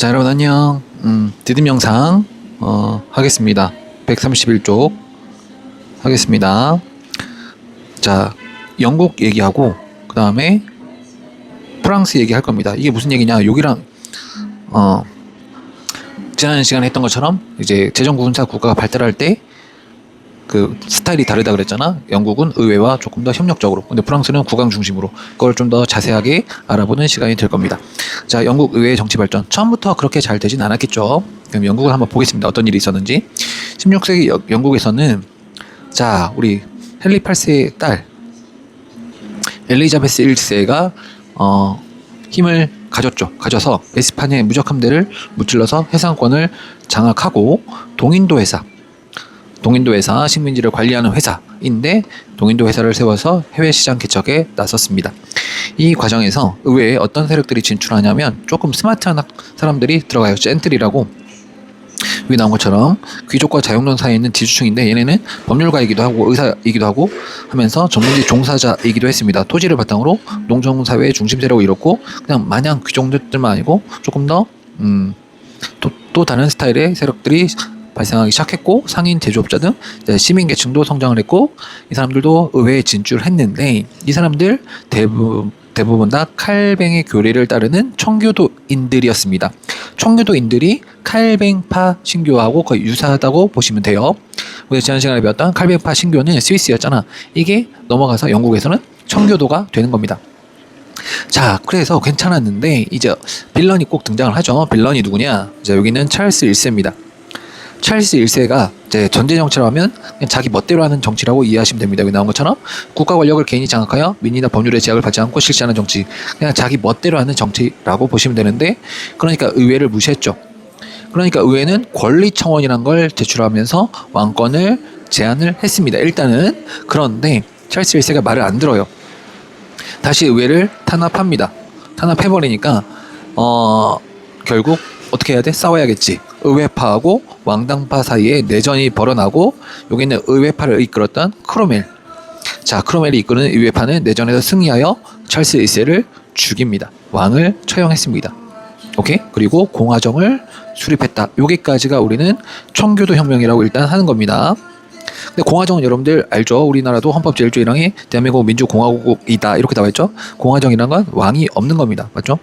자, 여러분 안녕. 디딤 영상 하겠습니다. 131쪽 하겠습니다. 자, 영국 얘기하고 그 다음에 프랑스 얘기할 겁니다. 이게 무슨 얘기냐? 여기랑 지난 시간에 했던 것처럼 이제 제정군사 국가가 발달할 때 그 스타일이 다르다 그랬잖아. 영국은 의회와 조금 더 협력적으로, 근데 프랑스는 국왕 중심으로. 그걸 좀 더 자세하게 알아보는 시간이 될 겁니다. 자, 영국 의회 정치 발전 처음부터 그렇게 잘 되진 않았겠죠. 그럼 영국을 한번 보겠습니다. 어떤 일이 있었는지. 16세기 영국에서는 자, 우리 헨리 8세의 딸 엘리자베스 1세가 힘을 가져서 에스파냐의 무적함대를 무찔러서 해상권을 장악하고 동인도 회사 식민지를 관리하는 회사인데 동인도 회사를 세워서 해외 시장 개척에 나섰습니다. 이 과정에서 의회에 어떤 세력들이 진출하냐면 조금 스마트한 사람들이 들어가요. 젠틀이라고 여기 나온 것처럼 귀족과 자영론 사이에 있는 지주층인데, 얘네는 법률가이기도 하고 의사이기도 하고 하면서 전문직 종사자이기도 했습니다. 토지를 바탕으로 농정사회의 중심 세력을 이뤘고, 그냥 마냥 귀족들만 아니고 조금 더 또 다른 스타일의 세력들이 발생하기 시작했고, 상인 제조업자 등 시민계층도 성장을 했고, 이 사람들도 의회에 진출했는데, 이 사람들 대부분 다 칼뱅의 교리를 따르는 청교도인들이었습니다. 청교도인들이 칼뱅파 신교하고 거의 유사하다고 보시면 돼요. 우리가 지난 시간에 배웠던 칼뱅파 신교는 스위스였잖아. 이게 넘어가서 영국에서는 청교도가 되는 겁니다. 자, 그래서 괜찮았는데 이제 빌런이 꼭 등장을 하죠. 빌런이 누구냐? 자, 여기는 찰스 1세입니다. 찰스 1세가 이제 전제 정치라고 하면 그냥 자기 멋대로 하는 정치라고 이해하시면 됩니다. 여기 나온 것처럼 국가 권력을 개인이 장악하여 민이나 법률의 제약을 받지 않고 실시하는 정치, 그냥 자기 멋대로 하는 정치라고 보시면 되는데, 그러니까 의회를 무시했죠. 그러니까 의회는 권리청원이란 걸 제출하면서 왕권을 제한을 했습니다. 일단은. 그런데 찰스 1세가 말을 안 들어요. 다시 의회를 탄압합니다. 탄압해버리니까 결국 어떻게 해야 돼? 싸워야겠지. 의회파하고 왕당파 사이에 내전이 벌어나고, 여기는 의회파를 이끌었던 크로멜. 자, 크로멜이 이끄는 의회파는 내전에서 승리하여 찰스 1세를 죽입니다. 왕을 처형했습니다. 오케이? 그리고 공화정을 수립했다. 여기까지가 우리는 청교도 혁명이라고 일단 하는 겁니다. 근데 공화정은 여러분들 알죠? 우리나라도 헌법 제1조 1항에 대한민국 민주공화국이다 이렇게 나와 있죠? 공화정이란 건 왕이 없는 겁니다. 맞죠?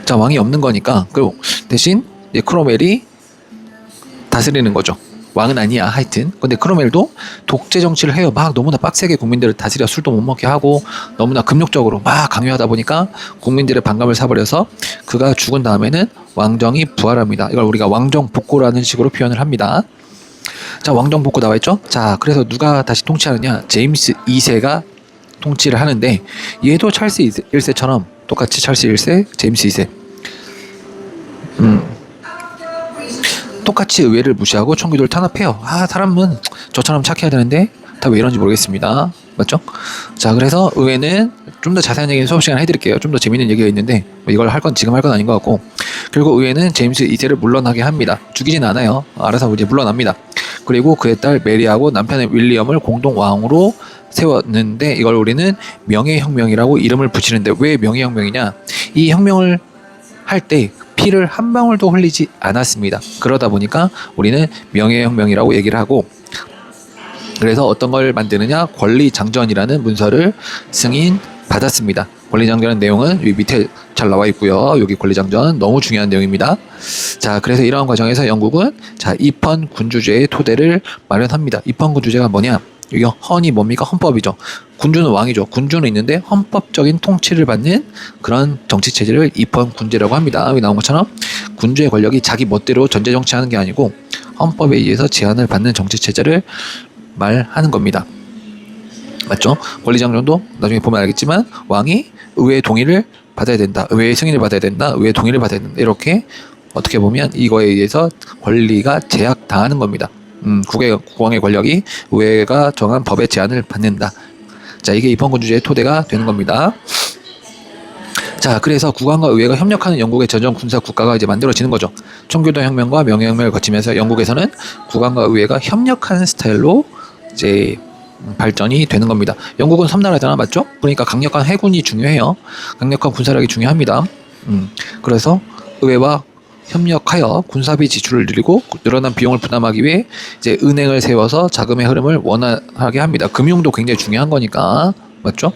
자, 왕이 없는 거니까 그 대신 크로멜이 다스리는 거죠. 왕은 아니야, 하여튼. 근데 크로멜도 독재 정치를 해요. 막 너무나 빡세게 국민들을 다스려 술도 못 먹게 하고 너무나 금욕적으로 막 강요하다 보니까 국민들의 반감을 사버려서 그가 죽은 다음에는 왕정이 부활합니다. 이걸 우리가 왕정복고라는 식으로 표현을 합니다. 자, 왕정복고 나와 있죠? 자, 그래서 누가 다시 통치하느냐? 제임스 2세가 통치를 하는데, 얘도 찰스 1세처럼 똑같이 찰스 1세, 제임스 2세. 똑같이 의회를 무시하고 청교도를 탄압해요. 아, 사람은 저처럼 착해야 되는데 다 왜 이런지 모르겠습니다. 맞죠? 자, 그래서 의회는 좀 더 자세한 얘기는 수업 시간에 해드릴게요. 좀 더 재밌는 얘기가 있는데 이걸 지금 할 건 아닌 것 같고, 결국 의회는 제임스 2세를 물러나게 합니다. 죽이진 않아요. 알아서 이제 물러납니다. 그리고 그의 딸 메리하고 남편의 윌리엄을 공동 왕으로 세웠는데, 이걸 우리는 명예혁명이라고 이름을 붙이는데, 왜 명예혁명이냐? 이 혁명을 할 때 피를 한 방울도 흘리지 않았습니다. 그러다 보니까 우리는 명예혁명이라고 얘기를 하고, 그래서 어떤 걸 만드느냐? 권리장전이라는 문서를 승인받았습니다. 권리장전의 내용은 여기 밑에 잘 나와 있고요. 여기 권리장전 너무 중요한 내용입니다. 자, 그래서 이러한 과정에서 영국은 자, 입헌 군주제의 토대를 마련합니다. 입헌 군주제가 뭐냐? 여기 헌이 뭡니까? 헌법이죠. 군주는 왕이죠. 군주는 있는데 헌법적인 통치를 받는 그런 정치 체제를 입헌 군제라고 합니다. 여기 나온 것처럼 군주의 권력이 자기 멋대로 전제 정치하는 게 아니고 헌법에 의해서 제한을 받는 정치 체제를 말하는 겁니다. 맞죠? 권리장전도 나중에 보면 알겠지만 왕이 의회의 동의를 받아야 된다. 의회의 승인을 받아야 된다. 의회의 동의를 받아야 된다. 이렇게 어떻게 보면 이거에 의해서 권리가 제약당하는 겁니다. 국왕의 권력이 의회가 정한 법의 제한을 받는다. 자, 이게 입헌군주제의 토대가 되는 겁니다. 자, 그래서 국왕과 의회가 협력하는 영국의 전정 군사 국가가 이제 만들어지는 거죠. 청교도 혁명과 명예혁명을 거치면서 영국에서는 국왕과 의회가 협력하는 스타일로 이제 발전이 되는 겁니다. 영국은 섬나라잖아, 맞죠? 그러니까 강력한 해군이 중요해요. 강력한 군사력이 중요합니다. 그래서 의회와 협력하여 군사비 지출을 늘리고 늘어난 비용을 부담하기 위해 이제 은행을 세워서 자금의 흐름을 원활하게 합니다. 금융도 굉장히 중요한 거니까 맞죠?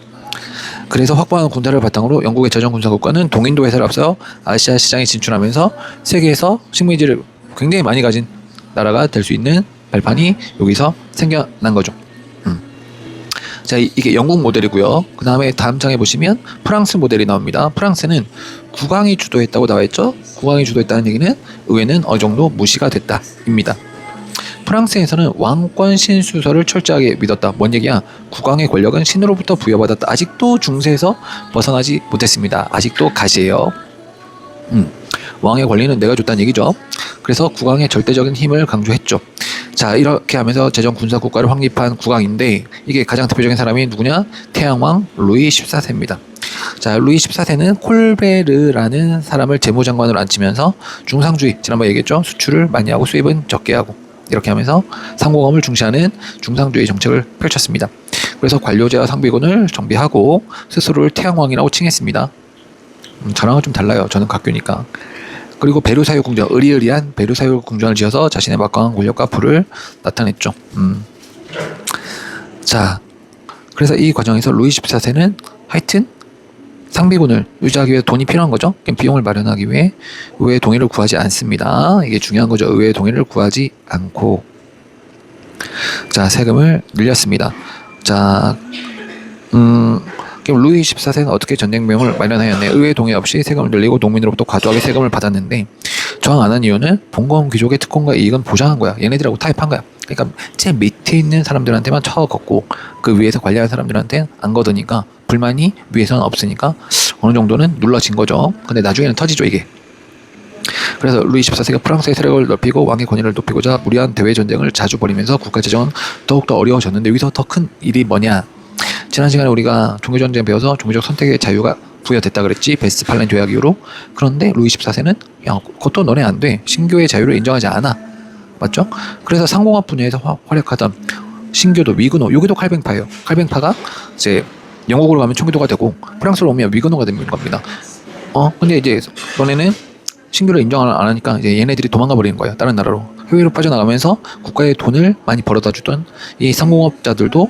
그래서 확보한 군사를 바탕으로 영국의 제정 군사 국가는 동인도 회사를 앞서 아시아 시장에 진출하면서 세계에서 식민지를 굉장히 많이 가진 나라가 될 수 있는 발판이 여기서 생겨난 거죠. 자, 이게 영국 모델이고요. 그 다음에 다음 장에 보시면 프랑스 모델이 나옵니다. 프랑스는 국왕이 주도했다고 나와 있죠. 국왕이 주도했다는 얘기는 의회는 어느 정도 무시가 됐다입니다. 프랑스에서는 왕권 신수설을 철저하게 믿었다. 뭔 얘기야? 국왕의 권력은 신으로부터 부여받았다. 아직도 중세에서 벗어나지 못했습니다. 아직도 가시예요. 왕의 권리는 내가 줬다는 얘기죠. 그래서 국왕의 절대적인 힘을 강조했죠. 자, 이렇게 하면서 제정 군사 국가를 확립한 국왕인데 이게 가장 대표적인 사람이 누구냐? 태양왕 루이 14세입니다. 자, 루이 14세는 콜베르라는 사람을 재무장관으로 앉히면서 중상주의, 지난번에 얘기했죠. 수출을 많이 하고 수입은 적게 하고 이렇게 하면서 상공업을 중시하는 중상주의 정책을 펼쳤습니다. 그래서 관료제와 상비군을 정비하고 스스로를 태양왕이라고 칭했습니다. 저랑은 좀 달라요. 저는 각교니까. 그리고 베르사유 궁전, 의리의리한 베르사유 궁전을 지어서 자신의 막강한 권력과 부를 나타냈죠. 자, 그래서 이 과정에서 루이 14세는 하여튼 상비군을 유지하기 위해 돈이 필요한 거죠. 비용을 마련하기 위해 의회의 동의를 구하지 않습니다. 이게 중요한 거죠. 의회의 동의를 구하지 않고 자, 세금을 늘렸습니다. 자, 그럼 루이 14세는 어떻게 전쟁 비용을 마련하였네. 의회 동의 없이 세금을 늘리고 농민으로부터 과도하게 세금을 받았는데 저항 안 한 이유는 봉건 귀족의 특권과 이익은 보장한 거야. 얘네들하고 타협한 거야. 그러니까 제일 밑에 있는 사람들한테만 처걷고 그 위에서 관리하는 사람들한테는 안 거두니까 불만이 위에서는 없으니까 어느 정도는 눌러진 거죠. 근데 나중에는 터지죠 이게. 그래서 루이 14세가 프랑스의 세력을 넓히고 왕의 권위를 높이고자 무리한 대외 전쟁을 자주 벌이면서 국가 재정은 더욱더 어려워졌는데 여기서 더 큰 일이 뭐냐. 지난 시간에 우리가 종교전쟁 배워서 종교적 선택의 자유가 부여됐다 그랬지. 베스트팔렌 조약 이후로. 그런데 루이 14세는 야, 그것도 너네 안 돼. 신교의 자유를 인정하지 않아. 맞죠? 그래서 상공업 분야에서 활약하던 신교도 위그노, 여기도 칼뱅파예요. 칼뱅파가 이제 영국으로 가면 총기도가 되고 프랑스로 오면 위그노가 되는 겁니다. 근데 이제 너네는 신교를 인정 안 하니까 이제 얘네들이 도망가 버리는 거예요. 다른 나라로. 해외로 빠져나가면서 국가에 돈을 많이 벌어다 주던 이 상공업자들도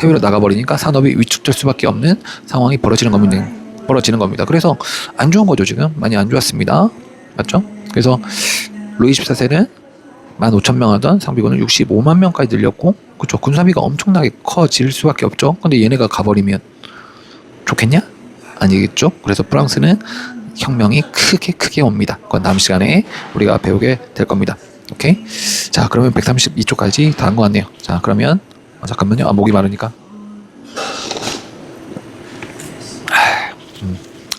해외로 나가버리니까 산업이 위축될 수밖에 없는 상황이 벌어지는 겁니다. 그래서 안 좋은 거죠. 지금 많이 안 좋았습니다. 맞죠? 그래서 루이 14세는 15,000명 하던 상비군을 65만 명까지 늘렸고, 그쵸, 군사비가 엄청나게 커질 수밖에 없죠. 근데 얘네가 가버리면 좋겠냐? 아니겠죠? 그래서 프랑스는 혁명이 크게 옵니다. 그건 다음 시간에 우리가 배우게 될 겁니다. 오케이? 자, 그러면 132쪽까지 다 한 것 같네요. 자, 그러면 잠깐만요. 목이 마르니까.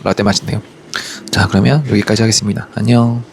라떼 맛있네요. 자, 그러면 여기까지 하겠습니다. 안녕.